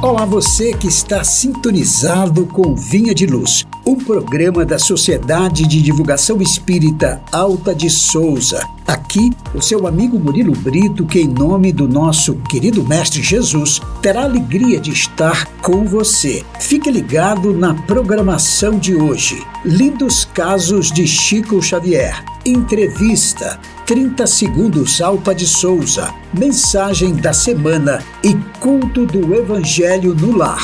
Olá, você que está sintonizado com Vinha de Luz, um programa da Sociedade de Divulgação Espírita Alta de Souza. Aqui, o seu amigo Murilo Brito, que em nome do nosso querido Mestre Jesus, terá a alegria de estar com você. Fique ligado na programação de hoje. Lindos casos de Chico Xavier. Entrevista, 30 segundos Alta de Souza, mensagem da semana e culto do Evangelho no lar.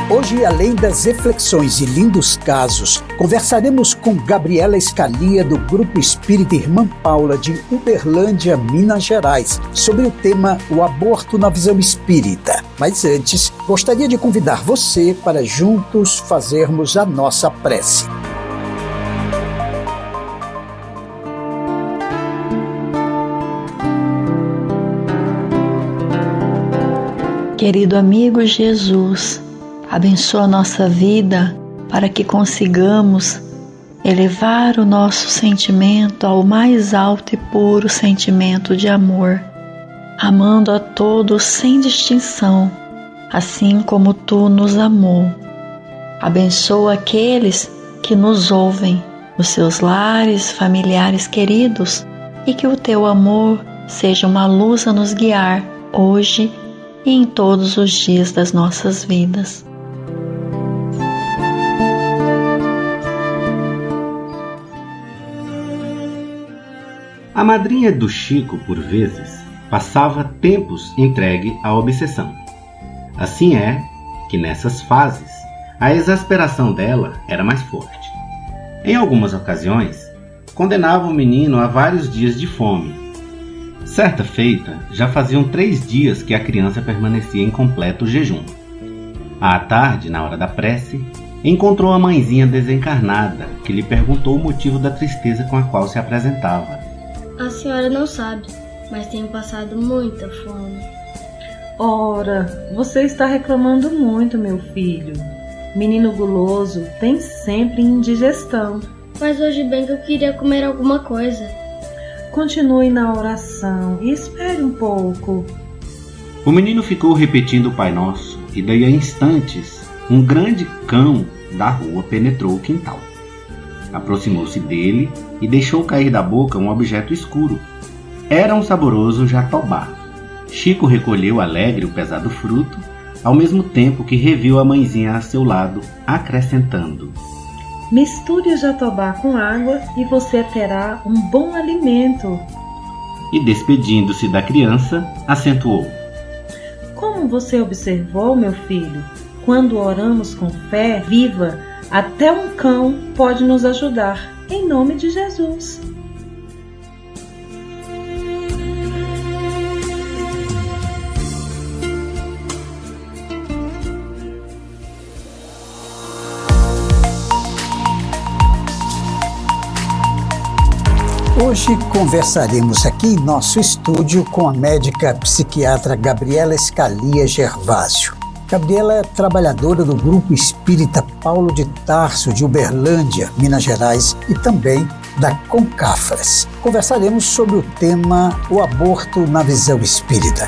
Hoje, além das reflexões e lindos casos, conversaremos com Gabriela Scalia, do Grupo Espírita Irmã Paula de Uberlândia, Minas Gerais, sobre o tema O Aborto na Visão Espírita. Mas antes, gostaria de convidar você para juntos fazermos a nossa prece. Querido amigo Jesus, abençoa a nossa vida para que consigamos elevar o nosso sentimento ao mais alto e puro sentimento de amor, amando a todos sem distinção, assim como Tu nos amou. Abençoa aqueles que nos ouvem, os seus lares, familiares queridos, e que o Teu amor seja uma luz a nos guiar hoje e em todos os dias das nossas vidas. A madrinha do Chico, por vezes, passava tempos entregue à obsessão. Assim é que, nessas fases, a exasperação dela era mais forte. Em algumas ocasiões, condenava o menino a vários dias de fome. Certa feita, já faziam 3 dias que a criança permanecia em completo jejum. À tarde, na hora da prece, encontrou a mãezinha desencarnada, que lhe perguntou o motivo da tristeza com a qual se apresentava. A senhora não sabe, mas tenho passado muita fome. Ora, você está reclamando muito, meu filho. Menino guloso tem sempre indigestão. Mas hoje bem que eu queria comer alguma coisa. Continue na oração e espere um pouco. O menino ficou repetindo o Pai Nosso e daí a instantes, um grande cão da rua penetrou o quintal. Aproximou-se dele e deixou cair da boca um objeto escuro. Era um saboroso jatobá. Chico recolheu alegre o pesado fruto, ao mesmo tempo que reviu a mãezinha a seu lado, acrescentando: Misture o jatobá com água e você terá um bom alimento. E despedindo-se da criança, acentuou: Como você observou, meu filho, quando oramos com fé viva, até um cão pode nos ajudar, em nome de Jesus. Hoje conversaremos aqui em nosso estúdio com a médica psiquiatra Gabriela Scalia Gervásio. Gabriela é trabalhadora do Grupo Espírita Paulo de Tarso, de Uberlândia, Minas Gerais, e também da Concafras. Conversaremos sobre o tema O Aborto na Visão Espírita.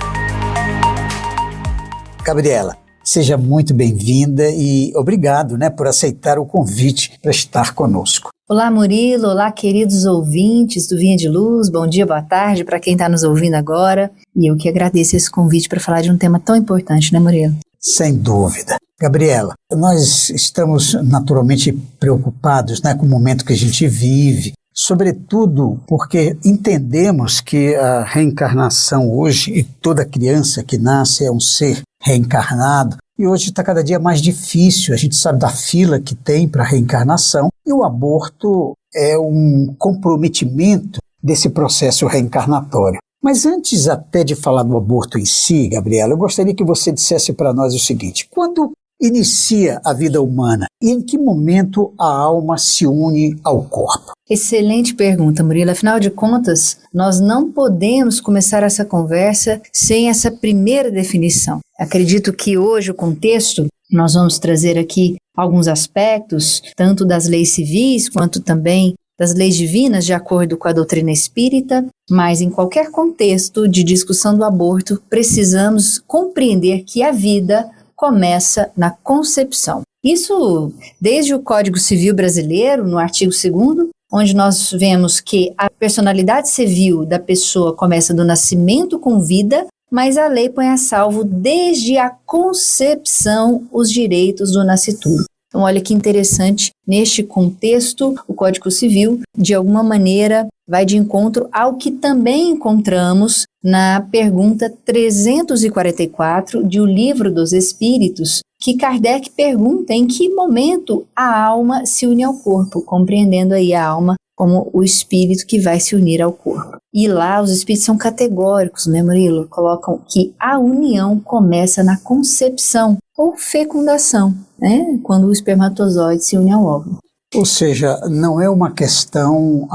Gabriela, seja muito bem-vinda e obrigado, por aceitar o convite para estar conosco. Olá, Murilo. Olá, queridos ouvintes do Vinha de Luz. Bom dia, boa tarde para quem está nos ouvindo agora. E eu que agradeço esse convite para falar de um tema tão importante, Murilo? Sem dúvida. Gabriela, nós estamos naturalmente preocupados com o momento que a gente vive, sobretudo porque entendemos que a reencarnação hoje, e toda criança que nasce é um ser reencarnado, e hoje está cada dia mais difícil, a gente sabe da fila que tem para a reencarnação, e o aborto é um comprometimento desse processo reencarnatório. Mas antes até de falar do aborto em si, Gabriela, eu gostaria que você dissesse para nós o seguinte: quando inicia a vida humana e em que momento a alma se une ao corpo? Excelente pergunta, Murilo. Afinal de contas, nós não podemos começar essa conversa sem essa primeira definição. Acredito que hoje o contexto, nós vamos trazer aqui alguns aspectos, tanto das leis civis quanto também das leis divinas de acordo com a doutrina espírita, mas em qualquer contexto de discussão do aborto, precisamos compreender que a vida começa na concepção. Isso desde o Código Civil Brasileiro, no artigo 2º, onde nós vemos que a personalidade civil da pessoa começa do nascimento com vida, mas a lei põe a salvo desde a concepção os direitos do nascituro. Então, olha que interessante, neste contexto, o Código Civil, de alguma maneira, vai de encontro ao que também encontramos na pergunta 344 de O Livro dos Espíritos, que Kardec pergunta em que momento a alma se une ao corpo, compreendendo aí a alma como o espírito que vai se unir ao corpo. E lá os espíritos são categóricos, né, Murilo? Colocam que a união começa na concepção ou fecundação, né? Quando o espermatozoide se une ao óvulo. Ou seja, não é uma questão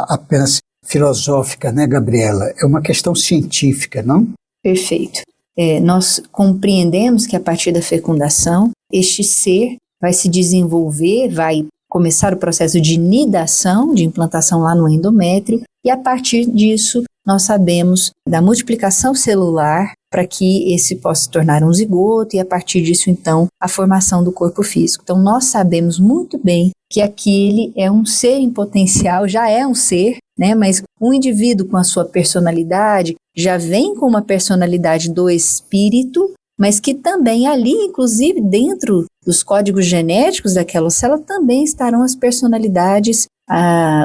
apenas filosófica, né, Gabriela? É uma questão científica, não? Perfeito. Nós compreendemos que a partir da fecundação, este ser vai se desenvolver, vai começar o processo de nidação, de implantação lá no endométrio, e a partir disso nós sabemos da multiplicação celular para que esse possa se tornar um zigoto e a partir disso então a formação do corpo físico. Então nós sabemos muito bem que aquele é um ser em potencial, já é um ser, né? Mas um indivíduo com a sua personalidade já vem com uma personalidade do espírito, mas que também ali, inclusive dentro dos códigos genéticos daquela célula, também estarão as personalidades,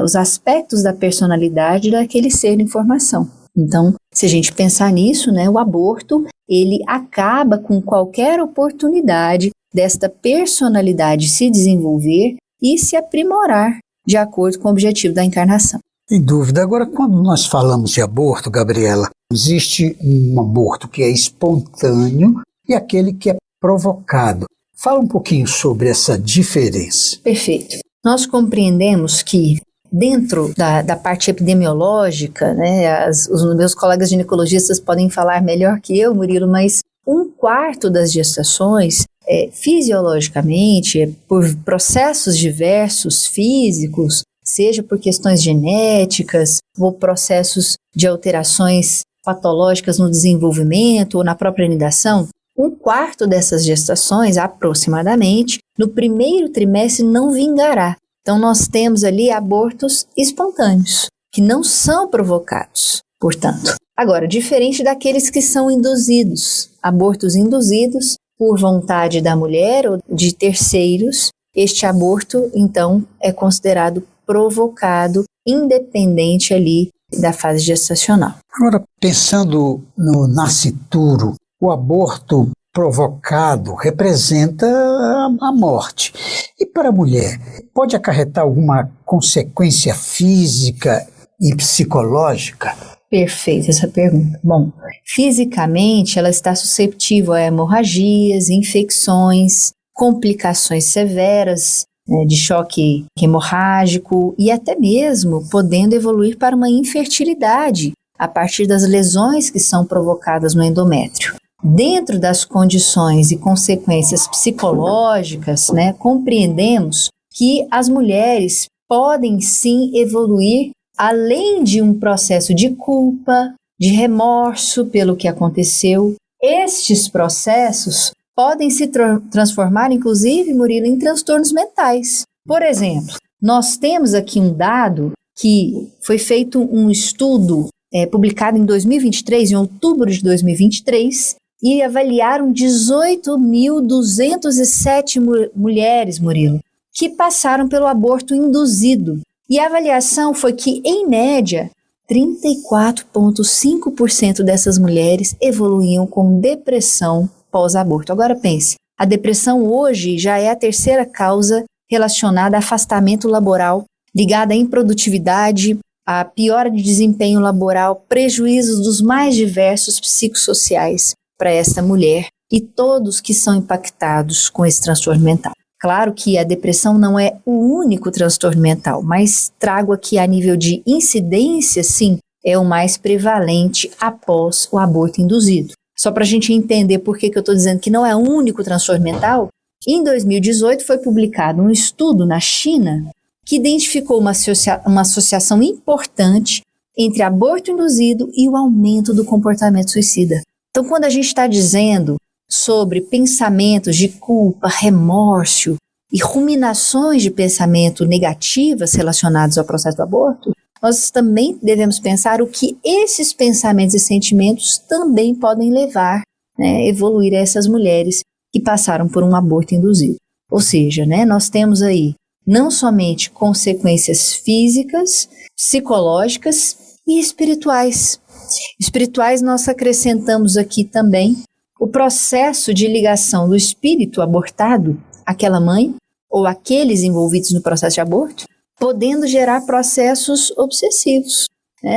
os aspectos da personalidade daquele ser em formação. Então, se a gente pensar nisso, né, o aborto, ele acaba com qualquer oportunidade desta personalidade se desenvolver e se aprimorar de acordo com o objetivo da encarnação. Sem dúvida. Agora, quando nós falamos de aborto, Gabriela, existe um aborto que é espontâneo e aquele que é provocado. Fala um pouquinho sobre essa diferença. Perfeito. Nós compreendemos que dentro da parte epidemiológica, né, os meus colegas ginecologistas podem falar melhor que eu, Murilo, mas 1/4 das gestações, fisiologicamente, por processos diversos físicos, seja por questões genéticas ou processos de alterações patológicas no desenvolvimento ou na própria nidação, 1/4 dessas gestações, aproximadamente, no primeiro trimestre não vingará. Então nós temos ali abortos espontâneos, que não são provocados, portanto. Agora, diferente daqueles que são induzidos, abortos induzidos por vontade da mulher ou de terceiros, este aborto, então, é considerado provocado, independente ali da fase gestacional. Agora, pensando no nascituro, o aborto provocado representa a morte. E para a mulher, pode acarretar alguma consequência física e psicológica? Perfeita essa pergunta. Bom, fisicamente ela está suscetível a hemorragias, infecções, complicações severas, de choque hemorrágico e até mesmo podendo evoluir para uma infertilidade a partir das lesões que são provocadas no endométrio. Dentro das condições e consequências psicológicas, né, compreendemos que as mulheres podem sim evoluir além de um processo de culpa, de remorso pelo que aconteceu. Estes processos podem se transformar, inclusive, Murilo, em transtornos mentais. Por exemplo, nós temos aqui um dado que foi feito um estudo publicado em 2023, em outubro de 2023, e avaliaram 18.207 mulheres, Murilo, que passaram pelo aborto induzido. E a avaliação foi que, em média, 34,5% dessas mulheres evoluíam com depressão pós-aborto. Agora pense, a depressão hoje já é a terceira causa relacionada a afastamento laboral, ligada à improdutividade, à piora de desempenho laboral, prejuízos dos mais diversos psicossociais para esta mulher e todos que são impactados com esse transtorno mental. Claro que a depressão não é o único transtorno mental, mas trago aqui a nível de incidência, sim, é o mais prevalente após o aborto induzido. Só para a gente entender por que eu estou dizendo que não é o único transtorno mental, em 2018 foi publicado um estudo na China que identificou uma associação importante entre aborto induzido e o aumento do comportamento suicida. Então, quando a gente está dizendo sobre pensamentos de culpa, remorso e ruminações de pensamento negativas relacionados ao processo do aborto, nós também devemos pensar o que esses pensamentos e sentimentos também podem levar, né, evoluir essas mulheres que passaram por um aborto induzido. Ou seja, né, nós temos aí não somente consequências físicas, psicológicas e espirituais. Espirituais nós acrescentamos aqui também o processo de ligação do espírito abortado àquela mãe ou aqueles envolvidos no processo de aborto, podendo gerar processos obsessivos.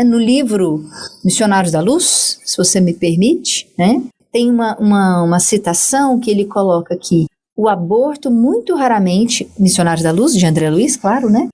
No livro Missionários da Luz, se você me permite, né, tem uma citação que ele coloca aqui: o aborto muito raramente, Missionários da Luz, de André Luiz, claro, né?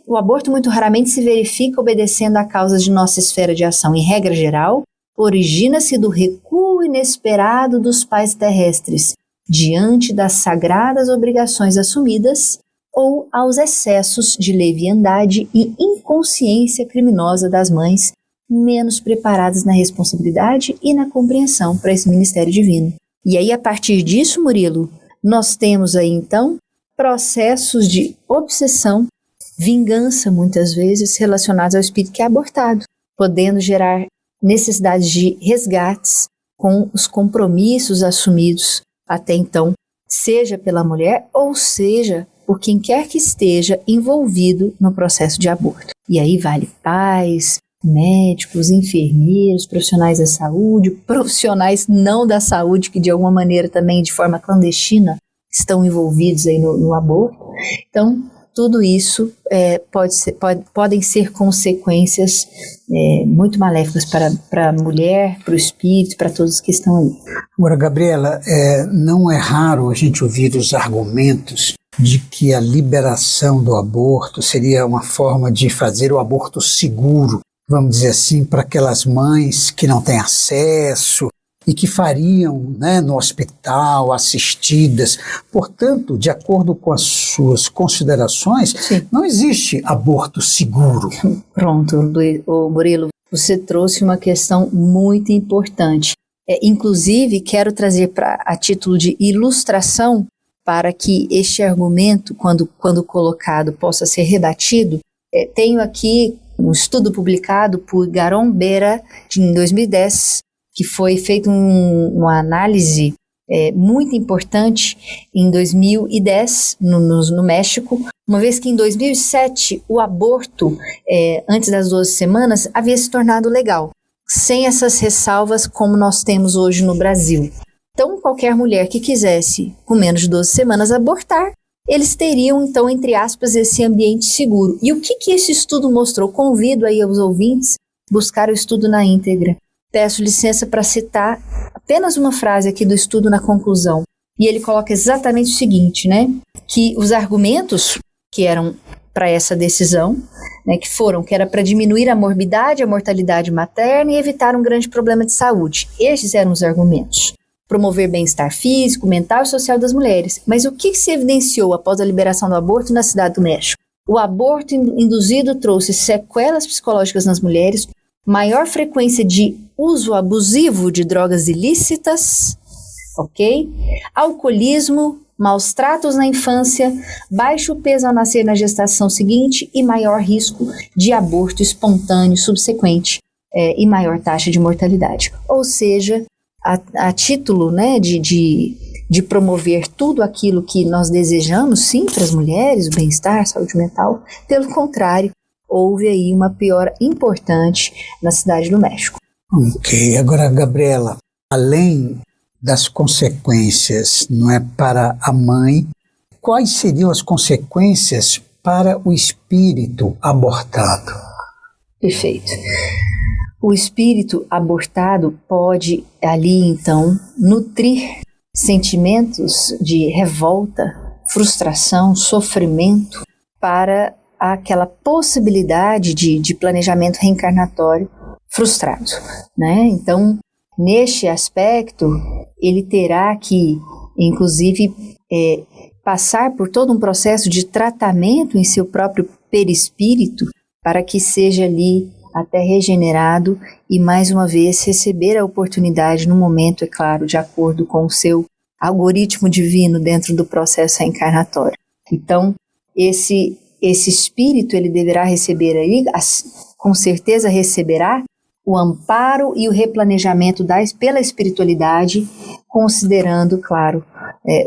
O aborto muito raramente se verifica obedecendo a causas de nossa esfera de ação. Em regra geral, origina-se do recuo inesperado dos pais terrestres diante das sagradas obrigações assumidas ou aos excessos de leviandade e inconsciência criminosa das mães menos preparadas na responsabilidade e na compreensão para esse ministério divino. E aí, a partir disso, Murilo, nós temos aí, então, processos de obsessão, vingança, muitas vezes, relacionados ao espírito que é abortado, podendo gerar necessidades de resgates com os compromissos assumidos até então, seja pela mulher ou seja por quem quer que esteja envolvido no processo de aborto. E aí vale pais, médicos, enfermeiros, profissionais da saúde, profissionais não da saúde que de alguma maneira também de forma clandestina estão envolvidos aí no aborto. Então, tudo isso podem ser consequências muito maléficas para a mulher, para o espírito, para todos que estão ali. Agora, Gabriela, não é raro a gente ouvir os argumentos de que a liberação do aborto seria uma forma de fazer o aborto seguro, vamos dizer assim, para aquelas mães que não têm acesso e que fariam, né, no hospital, assistidas. Portanto, de acordo com as suas considerações, sim, não existe aborto seguro. Pronto, Murilo, você trouxe uma questão muito importante. Inclusive, quero trazer a título de ilustração para que este argumento, quando colocado, possa ser rebatido. Tenho aqui um estudo publicado por Garon Bera, em 2010, que foi feita uma análise muito importante em 2010 no México, uma vez que em 2007 o aborto, antes das 12 semanas, havia se tornado legal, sem essas ressalvas como nós temos hoje no Brasil. Então, qualquer mulher que quisesse, com menos de 12 semanas, abortar, eles teriam, então, entre aspas, esse ambiente seguro. E o que esse estudo mostrou? Convido aí os ouvintes a buscar o estudo na íntegra. Peço licença para citar apenas uma frase aqui do estudo na conclusão. E ele coloca exatamente o seguinte, né? Que os argumentos que eram para essa decisão, né, que era para diminuir a morbidade, a mortalidade materna e evitar um grande problema de saúde. Estes eram os argumentos. Promover bem-estar físico, mental e social das mulheres. Mas o que se evidenciou após a liberação do aborto na Cidade do México? O aborto induzido trouxe sequelas psicológicas nas mulheres, maior frequência de uso abusivo de drogas ilícitas, ok? Alcoolismo, maus tratos na infância, baixo peso ao nascer na gestação seguinte e maior risco de aborto espontâneo subsequente e maior taxa de mortalidade. Ou seja, a título, né, de promover tudo aquilo que nós desejamos, sim, para as mulheres, o bem-estar, saúde mental, pelo contrário, houve aí uma piora importante na Cidade do México. Ok, agora, Gabriela, além das consequências, não é, para a mãe, quais seriam as consequências para o espírito abortado? Perfeito. O espírito abortado pode ali, então, nutrir sentimentos de revolta, frustração, sofrimento para aquela possibilidade de planejamento reencarnatório frustrado, né? Então, neste aspecto, ele terá que, inclusive, passar por todo um processo de tratamento em seu próprio perispírito para que seja ali até regenerado e mais uma vez receber a oportunidade no momento, é claro, de acordo com o seu algoritmo divino dentro do processo reencarnatório. Então, esse espírito ele deverá receber aí, com certeza receberá o amparo e o replanejamento pela espiritualidade, considerando, claro,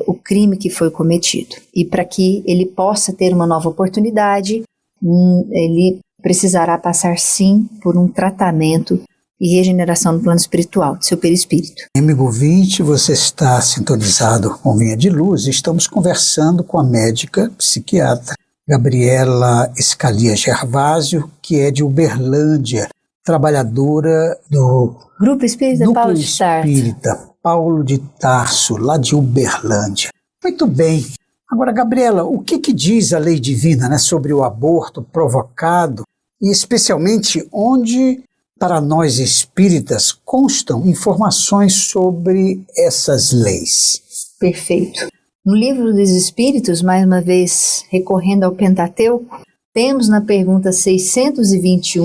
o crime que foi cometido. E para que ele possa ter uma nova oportunidade, ele precisará passar sim por um tratamento e regeneração no plano espiritual, de seu perispírito. Amigo ouvinte, você está sintonizado com Vinha de Luz e estamos conversando com a médica psiquiatra Gabriela Scalia Gervásio, que é de Uberlândia, trabalhadora do Grupo Espírita Núcleo Paulo de Tarso. Espírita Paulo de Tarso, lá de Uberlândia. Muito bem. Agora, Gabriela, o que diz a lei divina, né, sobre o aborto provocado e especialmente onde, para nós espíritas, constam informações sobre essas leis? Perfeito. No Livro dos Espíritos, mais uma vez recorrendo ao Pentateuco, temos na pergunta 621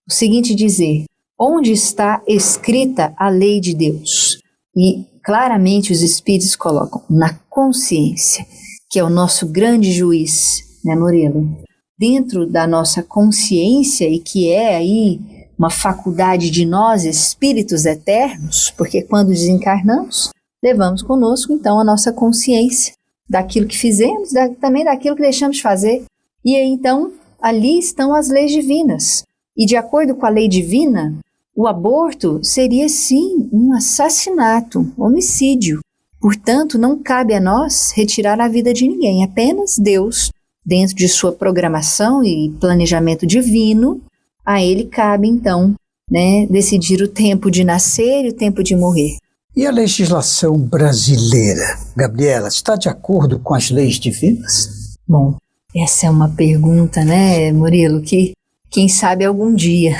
o seguinte dizer: onde está escrita a lei de Deus? E claramente os Espíritos colocam na consciência, que é o nosso grande juiz, né, Murilo? Dentro da nossa consciência, e que é aí uma faculdade de nós, espíritos eternos, porque quando desencarnamos, levamos conosco então a nossa consciência daquilo que fizemos, também daquilo que deixamos de fazer. E aí, então, ali estão as leis divinas. E de acordo com a lei divina, o aborto seria sim um assassinato, homicídio. Portanto, não cabe a nós retirar a vida de ninguém, apenas Deus, dentro de sua programação e planejamento divino, a ele cabe então, né, decidir o tempo de nascer e o tempo de morrer. E a legislação brasileira, Gabriela, está de acordo com as leis divinas? Bom, essa é uma pergunta, né, Murilo, que quem sabe algum dia,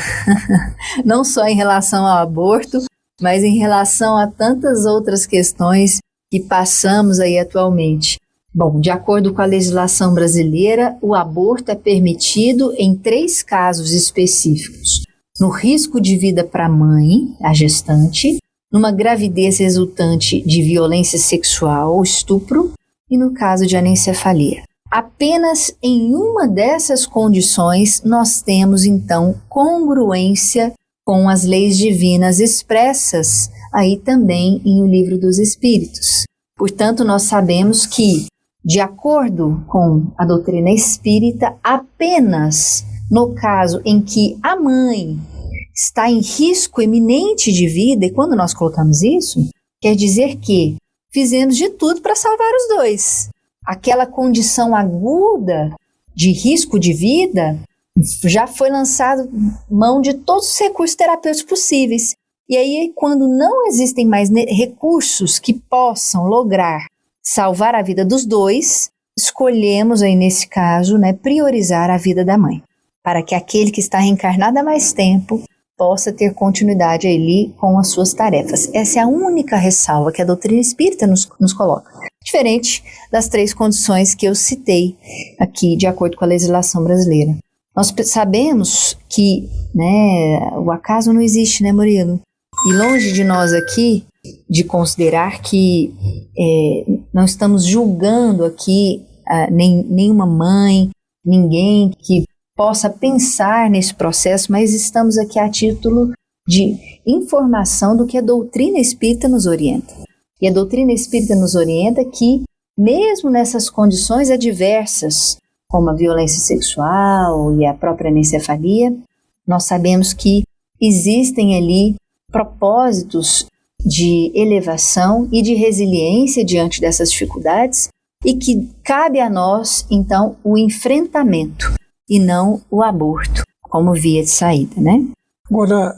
não só em relação ao aborto, mas em relação a tantas outras questões que passamos aí atualmente. Bom, de acordo com a legislação brasileira, o aborto é permitido em 3 casos específicos: no risco de vida para a mãe, a gestante, numa gravidez resultante de violência sexual ou estupro e no caso de anencefalia. Apenas em uma dessas condições nós temos então congruência com as leis divinas expressas aí também em O Livro dos Espíritos. Portanto, nós sabemos que, de acordo com a doutrina espírita, apenas no caso em que a mãe está em risco iminente de vida, e quando nós colocamos isso, quer dizer que fizemos de tudo para salvar os dois. Aquela condição aguda de risco de vida, já foi lançado mão de todos os recursos terapêuticos possíveis. E aí, quando não existem mais recursos que possam lograr salvar a vida dos dois, escolhemos aí nesse caso, né, priorizar a vida da mãe, para que aquele que está reencarnado há mais tempo possa ter continuidade ali com as suas tarefas. Essa é a única ressalva que a doutrina espírita nos coloca, diferente das 3 condições que eu citei aqui, de acordo com a legislação brasileira. Nós sabemos que, né, o acaso não existe, né, Murilo? E longe de nós aqui de considerar que não estamos julgando aqui nenhuma mãe, ninguém que possa pensar nesse processo, mas estamos aqui a título de informação do que a doutrina espírita nos orienta. E a doutrina espírita nos orienta que, mesmo nessas condições adversas, como a violência sexual e a própria anencefalia, nós sabemos que existem ali propósitos de elevação e de resiliência diante dessas dificuldades e que cabe a nós, então, o enfrentamento e não o aborto como via de saída, né? Agora,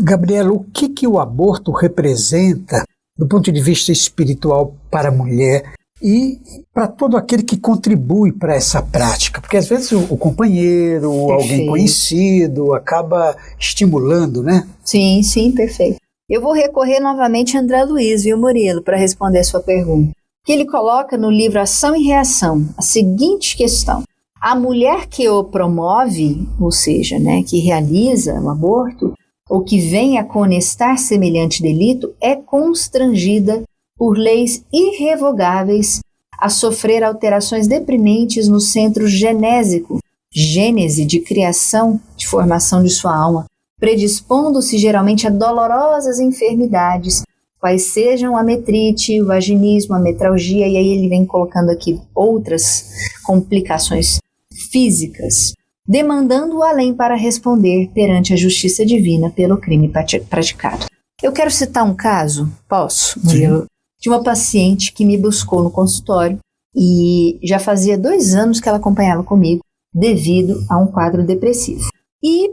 Gabriela, o que o aborto representa do ponto de vista espiritual para a mulher e para todo aquele que contribui para essa prática? Porque às vezes o companheiro, ou alguém conhecido acaba estimulando, né? Sim, sim, perfeito. Eu vou recorrer novamente a André Luiz, viu, Murilo, para responder a sua pergunta. que ele coloca no livro Ação e Reação a seguinte questão: a mulher que o promove, ou seja, né, que realiza o aborto, ou que vem a conestar semelhante delito, é constrangida por leis irrevogáveis a sofrer alterações deprimentes no centro genésico, gênese de criação, de formação de sua alma, predispondo-se geralmente a dolorosas enfermidades, quais sejam a metrite, o vaginismo, a metralgia, e aí ele vem colocando aqui outras complicações físicas, demandando o além para responder perante a justiça divina pelo crime praticado. Eu quero citar um caso, posso? De uma paciente que me buscou no consultório e já fazia 2 anos que ela acompanhava comigo devido a um quadro depressivo. E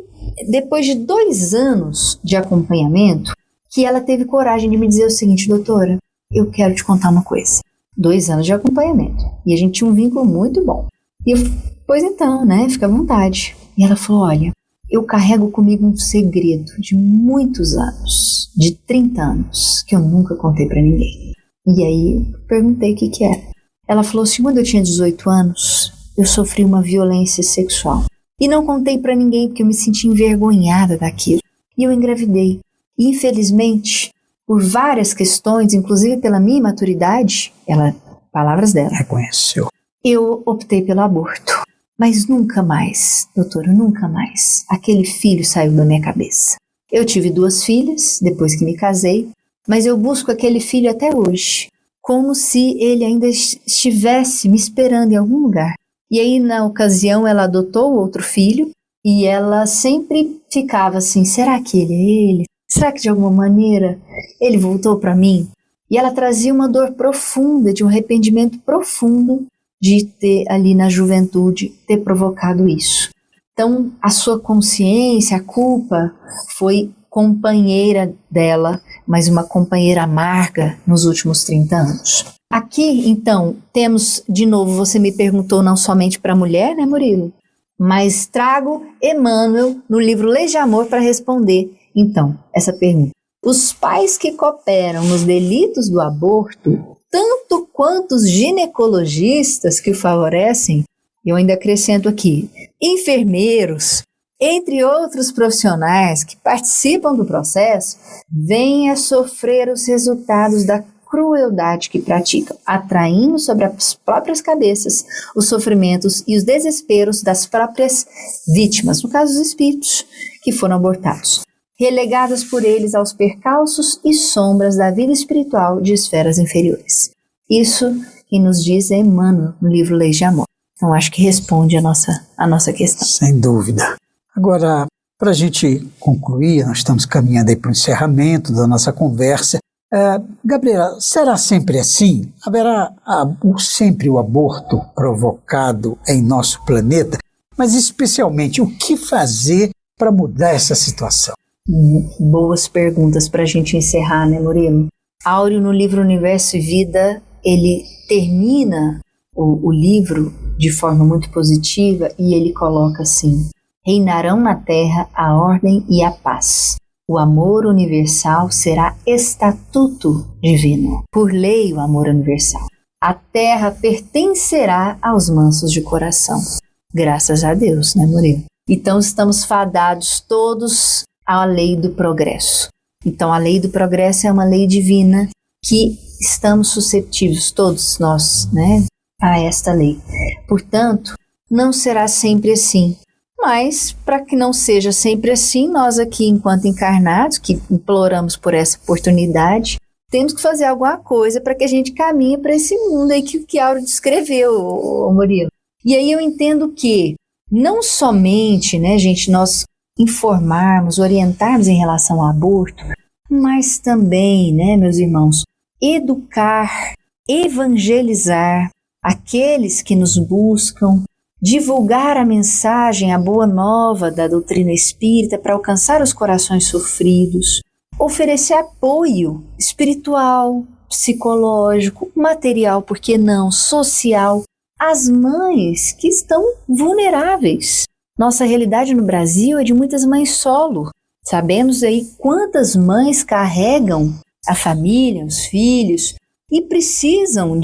depois de 2 anos de acompanhamento, que ela teve coragem de me dizer o seguinte: doutora, eu quero te contar uma coisa. 2 anos de acompanhamento. E a gente tinha um vínculo muito bom. E eu, pois então, né, fica à vontade. E ela falou: olha, eu carrego comigo um segredo de muitos anos, de 30 anos, que eu nunca contei pra ninguém. E aí eu perguntei o que era. Ela falou assim: quando eu tinha 18 anos, eu sofri uma violência sexual. E não contei pra ninguém porque eu me senti envergonhada daquilo. E eu engravidei. E infelizmente, por várias questões, inclusive pela minha imaturidade, palavras dela, reconheceu, eu optei pelo aborto. Mas nunca mais, doutora, nunca mais, aquele filho saiu da minha cabeça. Eu tive 2 filhas depois que me casei, mas eu busco aquele filho até hoje, como se ele ainda estivesse me esperando em algum lugar. E aí, na ocasião, ela adotou outro filho e ela sempre ficava assim: será que ele é ele? Será que de alguma maneira ele voltou para mim? E ela trazia uma dor profunda, de um arrependimento profundo de ter ali na juventude, ter provocado isso. Então, a sua consciência, a culpa, foi companheira dela, mas uma companheira amarga nos últimos 30 anos. Aqui, então, temos, de novo, você me perguntou não somente para a mulher, né, Murilo? Mas trago Emmanuel no livro Leis de Amor para responder, então, essa pergunta. Os pais que cooperam nos delitos do aborto, tanto quanto os ginecologistas que o favorecem, eu ainda acrescento aqui, enfermeiros, entre outros profissionais que participam do processo, vêm a sofrer os resultados da crueldade que praticam, atraindo sobre as próprias cabeças os sofrimentos e os desesperos das próprias vítimas, no caso os espíritos que foram abortados, relegados por eles aos percalços e sombras da vida espiritual de esferas inferiores. Isso que nos diz Emmanuel no livro Leis de Amor. Então acho que responde a nossa questão. Sem dúvida. Agora, para a gente concluir, nós estamos caminhando aí para o encerramento da nossa conversa. Gabriela, será sempre assim? Haverá sempre o aborto provocado em nosso planeta? Mas especialmente, o que fazer para mudar essa situação? Boas perguntas para a gente encerrar, né, Murilo? Áureo, no livro Universo e Vida, ele termina o livro de forma muito positiva e ele coloca assim: reinarão na terra a ordem e a paz. O amor universal será estatuto divino. Por lei, o amor universal. A terra pertencerá aos mansos de coração. Graças a Deus, né, Murilo? Então estamos fadados todos à lei do progresso. Então a lei do progresso é uma lei divina que estamos suscetíveis, todos nós, né, a esta lei. Portanto, não será sempre assim. Mas, para que não seja sempre assim, nós aqui, enquanto encarnados, que imploramos por essa oportunidade, temos que fazer alguma coisa para que a gente caminhe para esse mundo aí que Áureo descreveu, Murilo. E aí eu entendo que, não somente, né, gente, nós informarmos, orientarmos em relação ao aborto, mas também, né, meus irmãos, educar, evangelizar aqueles que nos buscam, divulgar a mensagem, a boa nova da doutrina espírita para alcançar os corações sofridos, oferecer apoio espiritual, psicológico, material, por que não, social, às mães que estão vulneráveis. Nossa realidade no Brasil é de muitas mães solo. Sabemos aí quantas mães carregam a família, os filhos, e precisam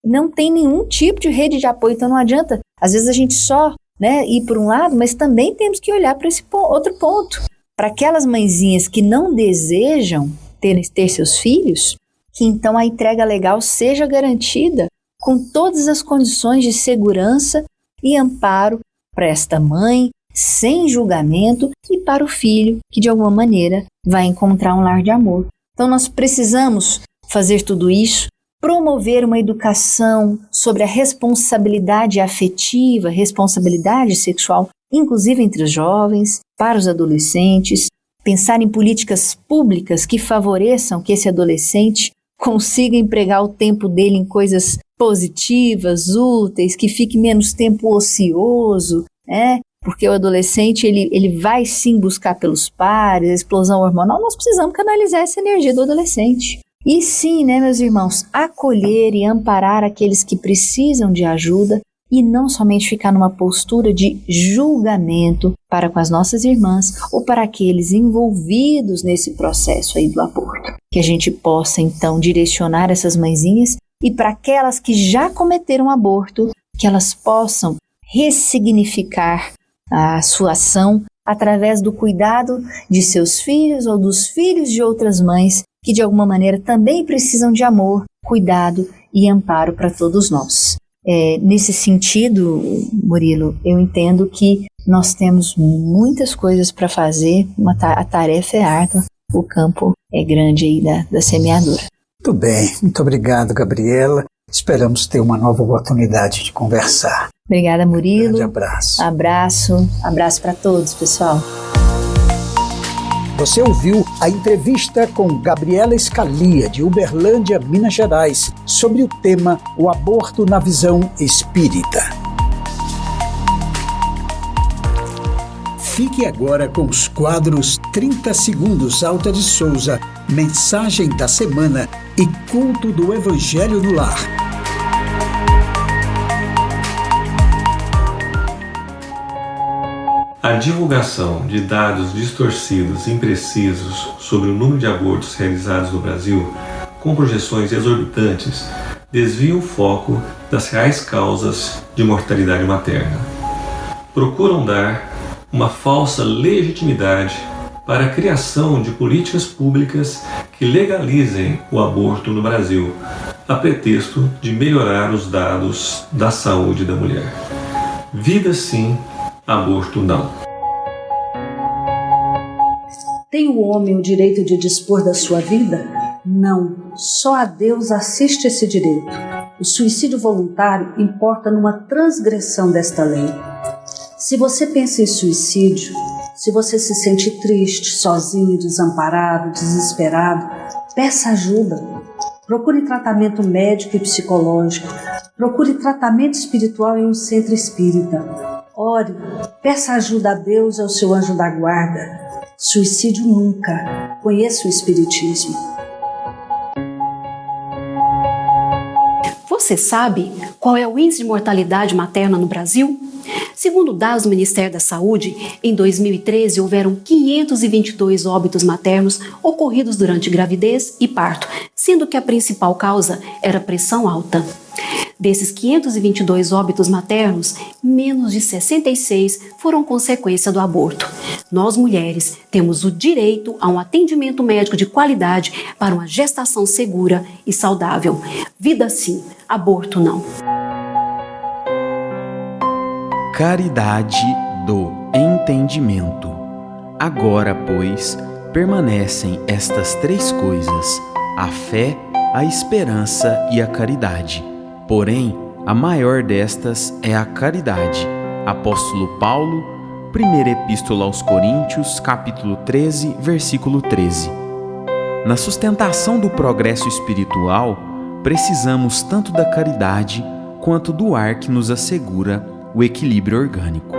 não tem nenhum tipo de rede de apoio, então não adianta, às vezes a gente só ir por um lado, mas também temos que olhar para esse outro ponto. Para aquelas mãezinhas que não desejam ter seus filhos, que então a entrega legal seja garantida com todas as condições de segurança e amparo para esta mãe, sem julgamento, e para o filho, que de alguma maneira vai encontrar um lar de amor. Então nós precisamos fazer tudo isso, promover uma educação sobre a responsabilidade afetiva, responsabilidade sexual, inclusive entre os jovens, para os adolescentes, pensar em políticas públicas que favoreçam que esse adolescente consiga empregar o tempo dele em coisas positivas, úteis, que fique menos tempo ocioso, porque o adolescente ele vai sim buscar pelos pares, a explosão hormonal. Nós precisamos canalizar essa energia do adolescente. E sim, meus irmãos, acolher e amparar aqueles que precisam de ajuda e não somente ficar numa postura de julgamento para com as nossas irmãs ou para aqueles envolvidos nesse processo aí do aborto. Que a gente possa então direcionar essas mãezinhas e para aquelas que já cometeram aborto, que elas possam ressignificar a sua ação através do cuidado de seus filhos ou dos filhos de outras mães que de alguma maneira também precisam de amor, cuidado e amparo para todos nós. Nesse sentido, Murilo, eu entendo que nós temos muitas coisas para fazer, a tarefa é árdua, o campo é grande aí da semeadura. Muito bem, muito obrigado, Gabriela. Esperamos ter uma nova oportunidade de conversar. Obrigada, Murilo. Grande abraço. Abraço para todos, pessoal. Você ouviu a entrevista com Gabriela Scalia, de Uberlândia, Minas Gerais, sobre o tema O Aborto na Visão Espírita. Fique agora com os quadros 30 Segundos Alta de Souza, Mensagem da Semana e Culto do Evangelho no Lar. A divulgação de dados distorcidos e imprecisos sobre o número de abortos realizados no Brasil, com projeções exorbitantes, desvia o foco das reais causas de mortalidade materna. Procuram dar uma falsa legitimidade para a criação de políticas públicas que legalizem o aborto no Brasil, a pretexto de melhorar os dados da saúde da mulher. Vida sim, aborto não. Tem o homem o direito de dispor da sua vida? Não, só a Deus assiste esse direito. O suicídio voluntário importa numa transgressão desta lei. Se você pensa em suicídio, se você se sente triste, sozinho, desamparado, desesperado, peça ajuda. Procure tratamento médico e psicológico. Procure tratamento espiritual em um centro espírita. Ore, peça ajuda a Deus e ao seu anjo da guarda. Suicídio nunca. Conheça o Espiritismo. Você sabe qual é o índice de mortalidade materna no Brasil? Segundo dados do Ministério da Saúde, em 2013 houveram 522 óbitos maternos ocorridos durante gravidez e parto, sendo que a principal causa era pressão alta. Desses 522 óbitos maternos, menos de 66 foram consequência do aborto. Nós, mulheres, temos o direito a um atendimento médico de qualidade para uma gestação segura e saudável. Vida sim, aborto não. Caridade do entendimento. Agora, pois, permanecem estas três coisas: a fé, a esperança e a caridade. Porém, a maior destas é a caridade. Apóstolo Paulo, Primeira Epístola aos Coríntios, capítulo 13, versículo 13. Na sustentação do progresso espiritual, precisamos tanto da caridade quanto do ar que nos assegura o equilíbrio orgânico.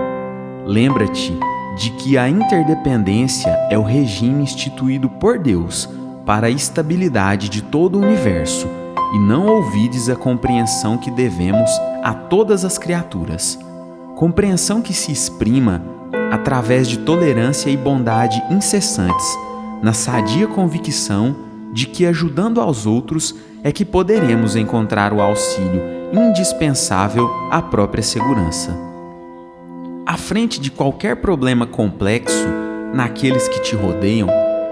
Lembra-te de que a interdependência é o regime instituído por Deus para a estabilidade de todo o universo, e não ouvides a compreensão que devemos a todas as criaturas. Compreensão que se exprima através de tolerância e bondade incessantes, na sadia convicção de que ajudando aos outros é que poderemos encontrar o auxílio indispensável à própria segurança. À frente de qualquer problema complexo naqueles que te rodeiam,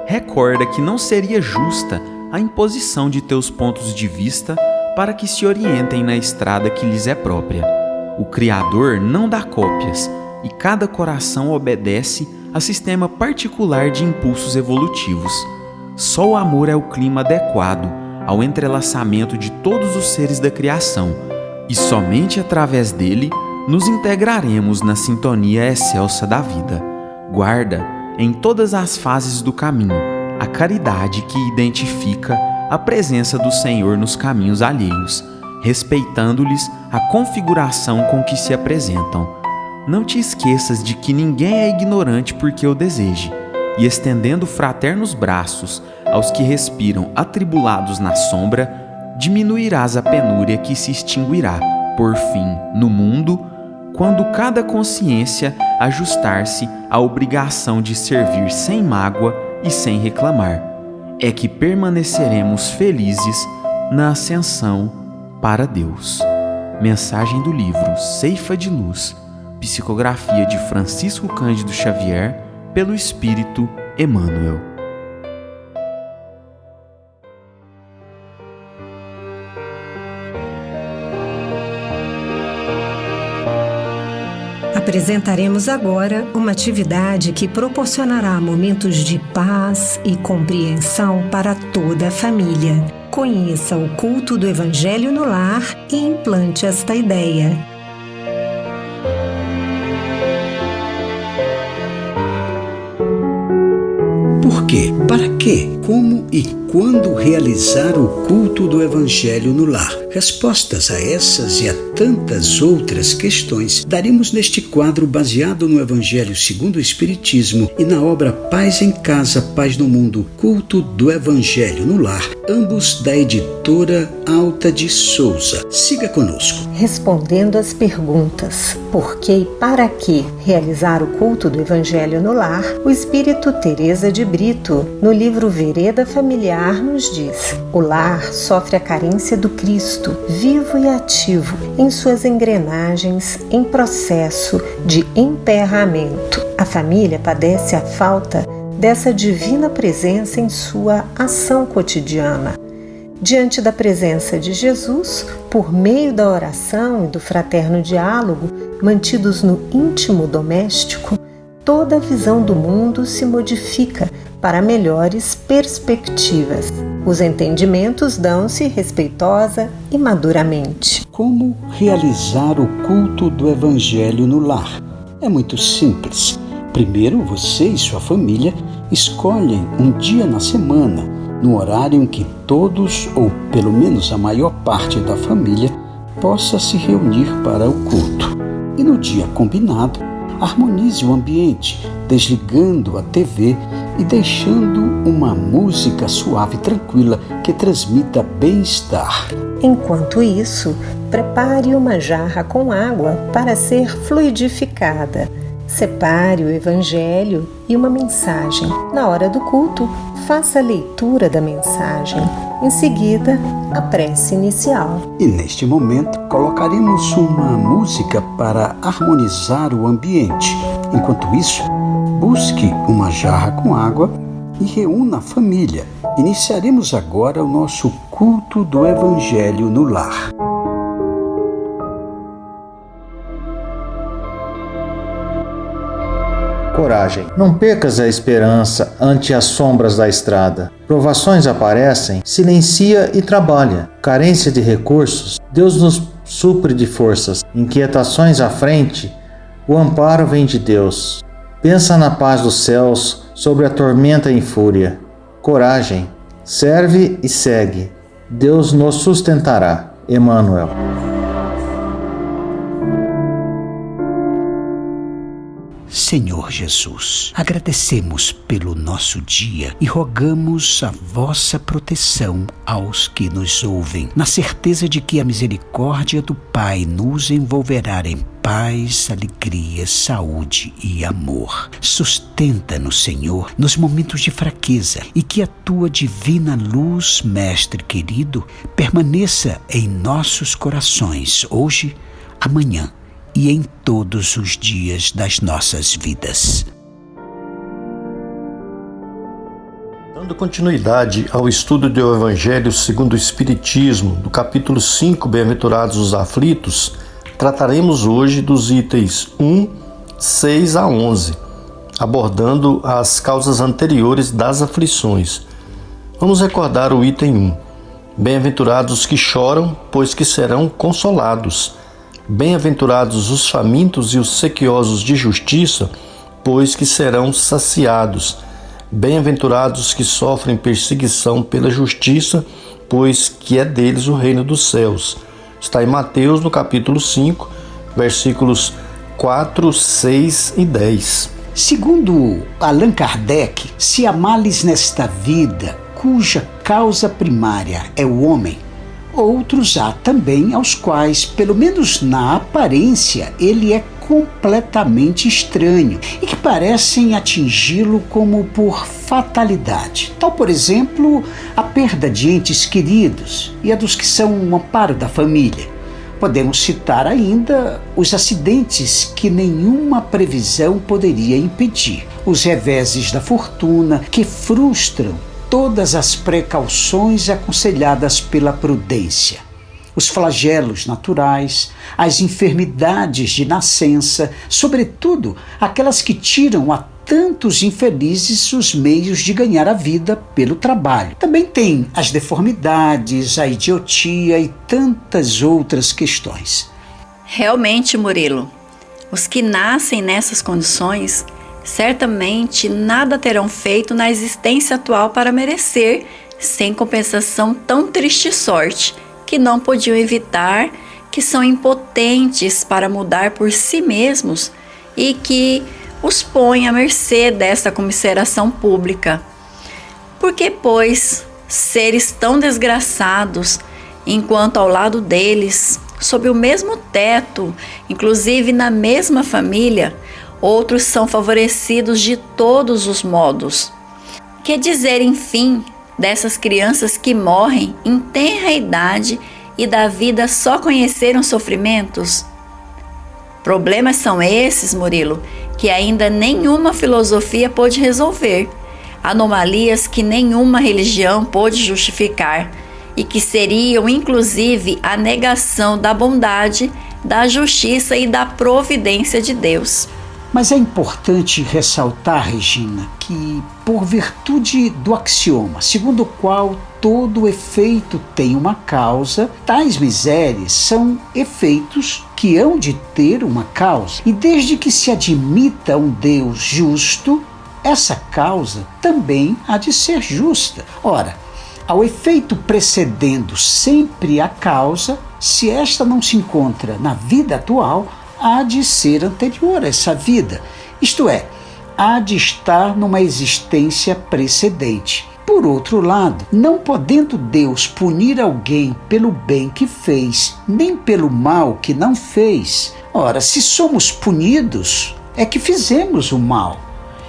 recorda que não seria justa a imposição de teus pontos de vista para que se orientem na estrada que lhes é própria. O Criador não dá cópias e cada coração obedece a sistema particular de impulsos evolutivos. Só o amor é o clima adequado ao entrelaçamento de todos os seres da criação, e somente através dele nos integraremos na sintonia excelsa da vida. Guarda, em todas as fases do caminho, a caridade que identifica a presença do Senhor nos caminhos alheios, respeitando-lhes a configuração com que se apresentam. Não te esqueças de que ninguém é ignorante porque o deseje, e estendendo fraternos braços aos que respiram atribulados na sombra, diminuirás a penúria que se extinguirá, por fim, no mundo, quando cada consciência ajustar-se à obrigação de servir sem mágoa e sem reclamar. É que permaneceremos felizes na ascensão para Deus. Mensagem do livro Ceifa de Luz, psicografia de Francisco Cândido Xavier, pelo Espírito Emmanuel. Apresentaremos agora uma atividade que proporcionará momentos de paz e compreensão para toda a família. Conheça o culto do Evangelho no lar e implante esta ideia. Por quê? Para quê? Como e quando realizar o culto do Evangelho no lar? Respostas a essas e a tantas outras questões daremos neste quadro baseado no Evangelho segundo o Espiritismo e na obra Paz em Casa, Paz no Mundo, Culto do Evangelho no Lar, ambos da editora Alta de Souza. Siga conosco. Respondendo às perguntas por que e para que realizar o culto do Evangelho no lar, o Espírito Teresa de Brito, no livro Vereda Familiar, nos diz: o lar sofre a carência do Cristo, vivo e ativo, em suas engrenagens em processo de emperramento. A família padece a falta dessa divina presença em sua ação cotidiana. Diante da presença de Jesus, por meio da oração e do fraterno diálogo, mantidos no íntimo doméstico, toda a visão do mundo se modifica para melhores perspectivas. Os entendimentos dão-se respeitosa e maduramente. Como realizar o culto do Evangelho no lar? É muito simples. Primeiro, você e sua família escolhem um dia na semana, no horário em que todos, ou pelo menos a maior parte da família, possa se reunir para o culto. E no dia combinado, harmonize o ambiente, desligando a TV e deixando uma música suave e tranquila que transmita bem-estar. Enquanto isso, prepare uma jarra com água para ser fluidificada. Separe o Evangelho e uma mensagem. Na hora do culto, faça a leitura da mensagem. Em seguida, a prece inicial. E neste momento, colocaremos uma música para harmonizar o ambiente. Enquanto isso, busque uma jarra com água e reúna a família. Iniciaremos agora o nosso culto do Evangelho no lar. Coragem. Não percas a esperança ante as sombras da estrada. Provações aparecem, silencia e trabalha. Carência de recursos, Deus nos supre de forças. Inquietações à frente, o amparo vem de Deus. Pensa na paz dos céus sobre a tormenta em fúria. Coragem. Serve e segue. Deus nos sustentará. Emmanuel. Senhor Jesus, agradecemos pelo nosso dia e rogamos a vossa proteção aos que nos ouvem, na certeza de que a misericórdia do Pai nos envolverá em paz, alegria, saúde e amor. Sustenta-nos, Senhor, nos momentos de fraqueza e que a tua divina luz, Mestre querido, permaneça em nossos corações hoje, amanhã e em todos os dias das nossas vidas. Dando continuidade ao estudo do Evangelho segundo o Espiritismo, do capítulo 5, Bem-aventurados os aflitos, trataremos hoje dos itens 1, 6 a 11, abordando as causas anteriores das aflições. Vamos recordar o item 1. Bem-aventurados os que choram, pois que serão consolados. Bem-aventurados os famintos e os sequiosos de justiça, pois que serão saciados. Bem-aventurados os que sofrem perseguição pela justiça, pois que é deles o reino dos céus. Está em Mateus, no capítulo 5, versículos 4, 6 e 10. Segundo Allan Kardec, se há males nesta vida cuja causa primária é o homem, outros há também aos quais, pelo menos na aparência, ele é completamente estranho e que parecem atingi-lo como por fatalidade. Tal, por exemplo, a perda de entes queridos e a dos que são um amparo da família. Podemos citar ainda os acidentes que nenhuma previsão poderia impedir, os reveses da fortuna que frustram todas as precauções aconselhadas pela prudência, os flagelos naturais, as enfermidades de nascença, sobretudo aquelas que tiram a tantos infelizes os meios de ganhar a vida pelo trabalho. Também tem as deformidades, a idiotia e tantas outras questões. Realmente, Murilo, os que nascem nessas condições certamente nada terão feito na existência atual para merecer, sem compensação, tão triste sorte, que não podiam evitar, que são impotentes para mudar por si mesmos e que os põe à mercê desta comiseração pública. Porque, pois, seres tão desgraçados, enquanto ao lado deles, sob o mesmo teto, inclusive na mesma família, outros são favorecidos de todos os modos. Que dizer, enfim, dessas crianças que morrem em tenra idade e da vida só conheceram sofrimentos? Problemas são esses, Murilo, que ainda nenhuma filosofia pôde resolver, anomalias que nenhuma religião pôde justificar e que seriam, inclusive, a negação da bondade, da justiça e da providência de Deus. Mas é importante ressaltar, Regina, que por virtude do axioma, segundo o qual todo efeito tem uma causa, tais misérias são efeitos que hão de ter uma causa. E desde que se admita um Deus justo, essa causa também há de ser justa. Ora, ao efeito precedendo sempre a causa, se esta não se encontra na vida atual, há de ser anterior a essa vida, isto é, há de estar numa existência precedente. Por outro lado, não podendo Deus punir alguém pelo bem que fez, nem pelo mal que não fez, ora, se somos punidos, é que fizemos o mal.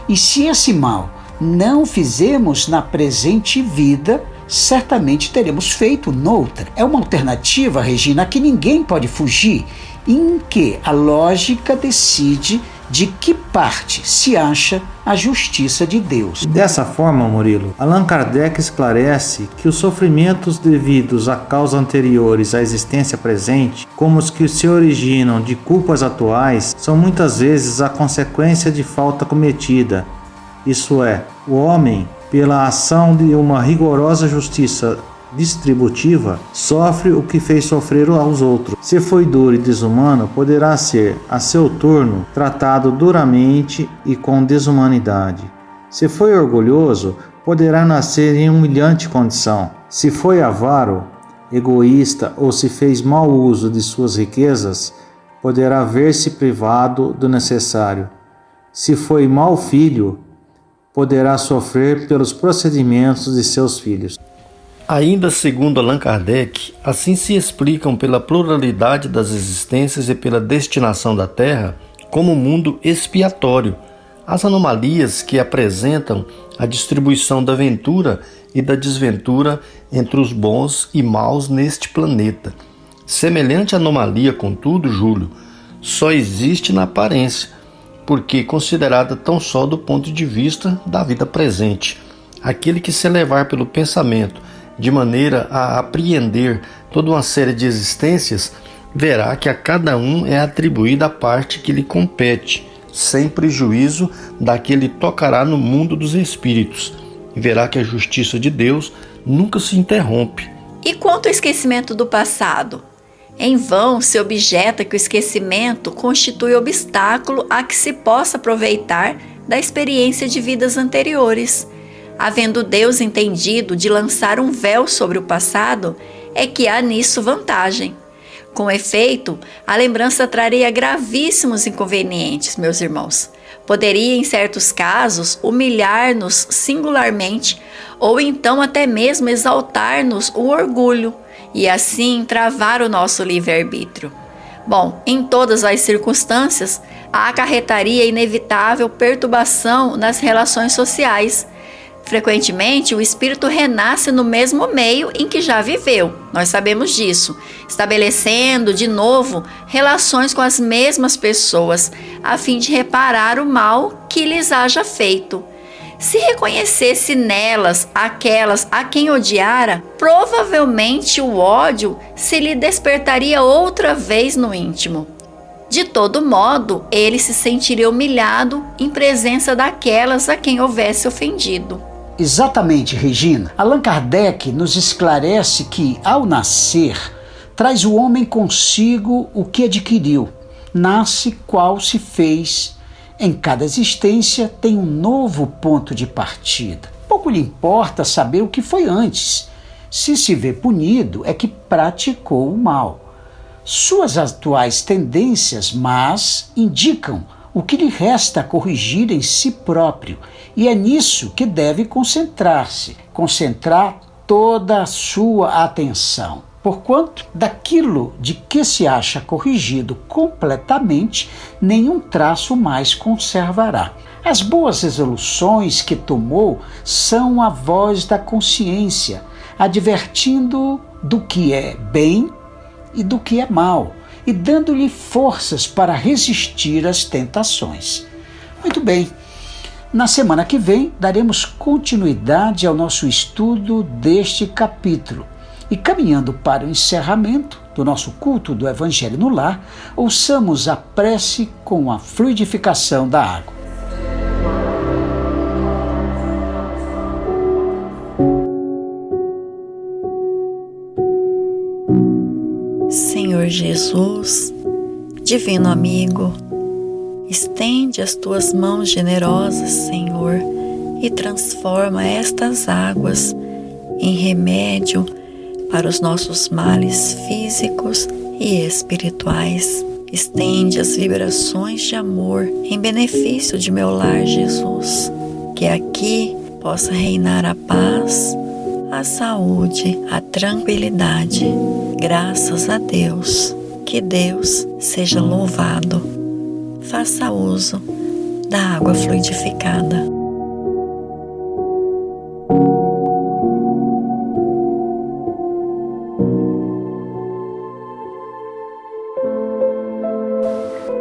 E se esse mal não fizemos na presente vida, certamente teremos feito noutra. É uma alternativa, Regina, que ninguém pode fugir, em que a lógica decide de que parte se acha a justiça de Deus. Dessa forma, Murilo, Allan Kardec esclarece que os sofrimentos devidos a causas anteriores à existência presente, como os que se originam de culpas atuais, são muitas vezes a consequência de falta cometida. Isso é, o homem, pela ação de uma rigorosa justiça distributiva, sofre o que fez sofrer aos outros. Se foi duro e desumano, poderá ser, a seu turno, tratado duramente e com desumanidade. Se foi orgulhoso, poderá nascer em humilhante condição. Se foi avaro, egoísta ou se fez mau uso de suas riquezas, poderá ver-se privado do necessário. Se foi mau filho, poderá sofrer pelos procedimentos de seus filhos. Ainda segundo Allan Kardec, assim se explicam pela pluralidade das existências e pela destinação da Terra como mundo expiatório as anomalias que apresentam a distribuição da ventura e da desventura entre os bons e maus neste planeta. Semelhante anomalia, contudo, Júlio, só existe na aparência, porque considerada tão só do ponto de vista da vida presente. Aquele que se levar pelo pensamento de maneira a apreender toda uma série de existências, verá que a cada um é atribuída a parte que lhe compete, sem prejuízo da que ele tocará no mundo dos espíritos, e verá que a justiça de Deus nunca se interrompe. E quanto ao esquecimento do passado? Em vão se objeta que o esquecimento constitui obstáculo a que se possa aproveitar da experiência de vidas anteriores. Havendo Deus entendido de lançar um véu sobre o passado, é que há nisso vantagem. Com efeito, a lembrança traria gravíssimos inconvenientes, meus irmãos. Poderia, em certos casos, humilhar-nos singularmente, ou então até mesmo exaltar-nos o orgulho, e assim travar o nosso livre-arbítrio. Bom, em todas as circunstâncias, acarretaria inevitável perturbação nas relações sociais. Frequentemente, o espírito renasce no mesmo meio em que já viveu, nós sabemos disso, estabelecendo de novo relações com as mesmas pessoas, a fim de reparar o mal que lhes haja feito. Se reconhecesse nelas aquelas a quem odiara, provavelmente o ódio se lhe despertaria outra vez no íntimo. De todo modo, ele se sentiria humilhado em presença daquelas a quem houvesse ofendido. Exatamente, Regina. Allan Kardec nos esclarece que, ao nascer, traz o homem consigo o que adquiriu. Nasce qual se fez. Em cada existência tem um novo ponto de partida. Pouco lhe importa saber o que foi antes. Se se vê punido, é que praticou o mal. Suas atuais tendências más indicam o que lhe resta a corrigir em si próprio, e é nisso que deve concentrar-se, concentrar toda a sua atenção. Porquanto, daquilo de que se acha corrigido completamente, nenhum traço mais conservará. As boas resoluções que tomou são a voz da consciência, advertindo do que é bem e do que é mal, e dando-lhe forças para resistir às tentações. Muito bem, na semana que vem daremos continuidade ao nosso estudo deste capítulo. E caminhando para o encerramento do nosso culto do Evangelho no Lar, ouçamos a prece com a fluidificação da água. Senhor Jesus, divino amigo, estende as tuas mãos generosas, Senhor, e transforma estas águas em remédio para os nossos males físicos e espirituais. Estende as vibrações de amor em benefício de meu lar, Jesus. Que aqui possa reinar a paz, a saúde, a tranquilidade. Graças a Deus. Que Deus seja louvado. Faça uso da água fluidificada.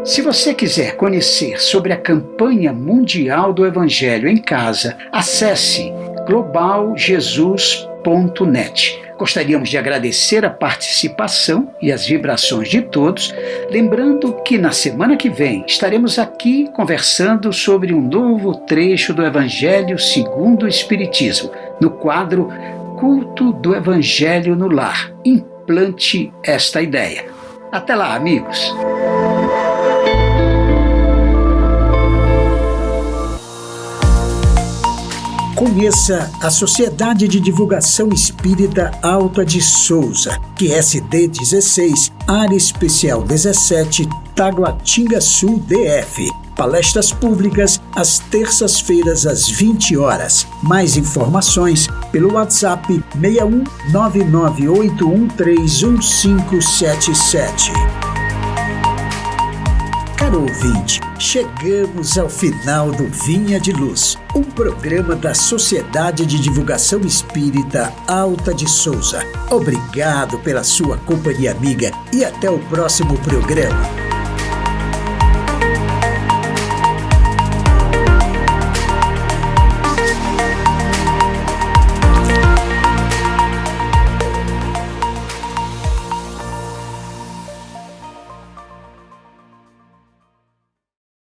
Se você quiser conhecer sobre a campanha mundial do Evangelho em Casa, acesse globaljesus.net. Gostaríamos de agradecer a participação e as vibrações de todos, lembrando que na semana que vem estaremos aqui conversando sobre um novo trecho do Evangelho segundo o Espiritismo, no quadro Culto do Evangelho no Lar. Implante esta ideia. Até lá, amigos! Conheça a Sociedade de Divulgação Espírita Alta de Souza, QSD 16, Área Especial 17, Taguatinga Sul, DF. Palestras públicas às terças-feiras às 20 horas. Mais informações pelo WhatsApp 61 998131577. Caro ouvinte, chegamos ao final do Vinha de Luz, um programa da Sociedade de Divulgação Espírita Alta de Souza. Obrigado pela sua companhia amiga e até o próximo programa.